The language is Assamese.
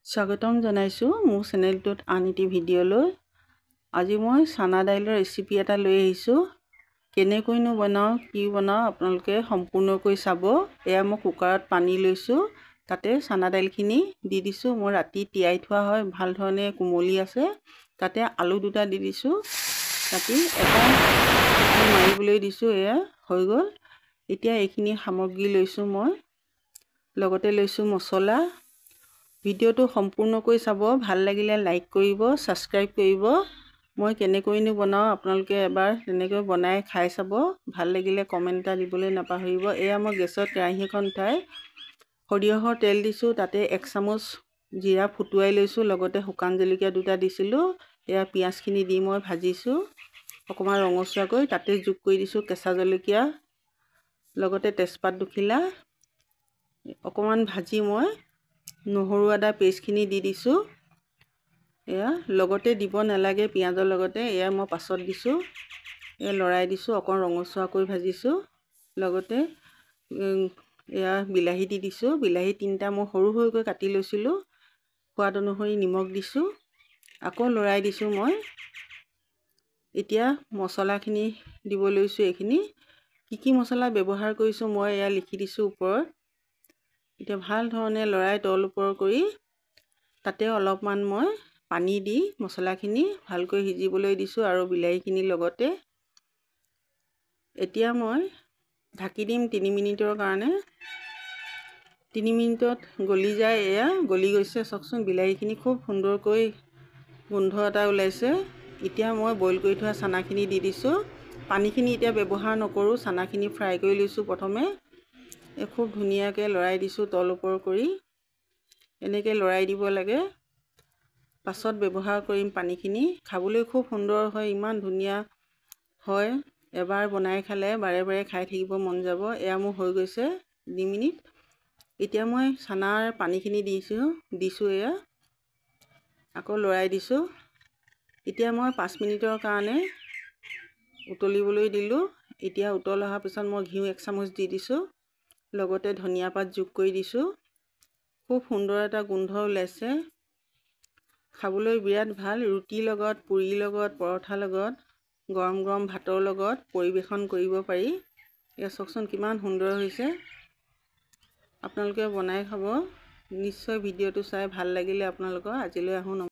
স্বাগতম জনাইছো মোৰ চেনেলটোত আনিটি ভিডিঅ'লৈ। আজি মই চানা দাইলৰ ৰেচিপি এটা লৈ আহিছো। কেনেকৈনো বনাও কি বনাও আপোনালোকে সম্পূৰ্ণকৈ চাব। এয়া মই কুকাৰত পানী লৈছো, তাতে চানা দাইলখিনি দি দিছো। মই ৰাতি তিয়াই থোৱা হয়, ভাল ধৰণে কোমলি আছে। তাতে আলু দুটা দি দিছো, কাটি এটা মাৰিবলৈ দিছো। এয়া হৈ গ'ল। এতিয়া এইখিনি সামগ্ৰী লৈছো মই, লগতে লৈছো মছলা। ভিডিঅ'টো সম্পূৰ্ণকৈ চাব, ভাল লাগিলে লাইক কৰিব, সাবস্ক্ৰাইব কৰিব। মই কেনেকৈনো বনাও আপোনালোকে এবাৰ তেনেকৈ বনাই খাই চাব, ভাল লাগিলে কমেণ্ট এটা দিবলৈ নাপাহৰিব। এয়া মই গেছত কেৰাহী এখন উঠাই সৰিয়হৰ তেল দিছো, তাতে 1 চামুচ জিৰা ফুটুৱাই লৈছো, লগতে শুকান জলকীয়া দুটা দিছিলো। এয়া পিঁয়াজখিনি দি মই ভাজিছো অকণমান ৰঙচুৱাকৈ। তাতে যোগ কৰি দিছো কেঁচা জলকীয়া, লগতে তেজপাত দুখিলা। অকণমান ভাজি মই নহৰু আদা পেষ্টখিনি দি দিছো। এয়া লগতে দিব নালাগে পিঁয়াজৰ লগতে, এয়া মই পাছত দিছো। এয়া লৰাই দিছো, অকণ ৰঙচুৱাকৈ ভাজিছো। লগতে এয়া বিলাহী দি দিছো। বিলাহী 3টা মই সৰু সৰুকৈ কাটি লৈছিলো। সোৱাদ অনুসৰি নিমখ দিছো, আকৌ লৰাই দিছো মই। এতিয়া মছলাখিনি দিব লৈছো। এইখিনি কি মছলা ব্যৱহাৰ কৰিছো মই এয়া লিখি দিছো ওপৰত। এতিয়া ভাল ধৰণে লৰাই তল ওপৰ কৰি তাতে অলপমান মই পানী দি মছলাখিনি ভালকৈ সিজিবলৈ দিছো আৰু বিলাহীখিনি লগতে। এতিয়া মই ঢাকি দিম 3 মিনিটৰ কাৰণে। 3 মিনিটত গলি যায়। এয়া গলি গৈছে, চাওকচোন বিলাহীখিনি খুব সুন্দৰকৈ গোন্ধ এটা ওলাইছে। এতিয়া মই বইল কৰি থোৱা চানাখিনি দি দিছো। পানীখিনি এতিয়া ব্যৱহাৰ নকৰো, চানাখিনি ফ্ৰাই কৰি লৈছো প্ৰথমে। খুব ধুনীয়াকৈ লৰাই দিছো তল ওপৰ কৰি। এনেকৈ লৰাই দিব লাগে, পাছত ব্যৱহাৰ কৰিম পানীখিনি। খাবলৈ খুব সুন্দৰ হয়, ইমান ধুনীয়া হয়। এবাৰ বনাই খালে বাৰে বাৰে খাই থাকিব মন যাব। এয়া মোৰ হৈ গৈছে 2 মিনিট। এতিয়া মই চানাৰ পানীখিনি দিছো এয়া আকৌ লৰাই দিছো। এতিয়া মই 5 মিনিটৰ কাৰণে উতলিবলৈ দিলো। এতিয়া উতল অহাৰ পিছত মই ঘিউ 1 চামুচ দি দিছো, লগতে ধনিয়া পাত যোগ কৰি দিছো। খুব সুন্দৰ এটা গোন্ধ ওলাইছে, খাবলৈ বিৰাট ভাল। ৰুটিৰ লগত, পুৰিৰ লগত, পৰঠাৰ লগত, গৰম গৰম ভাতৰ লগত পৰিৱেশন কৰিব পাৰি। এয়া চাওকচোন কিমান সুন্দৰ হৈছে। আপোনালোকে বনাই খাব নিশ্চয়। ভিডিঅ'টো চাই ভাল লাগিলে আপোনালোকৰ। আজিলৈ আহোঁ।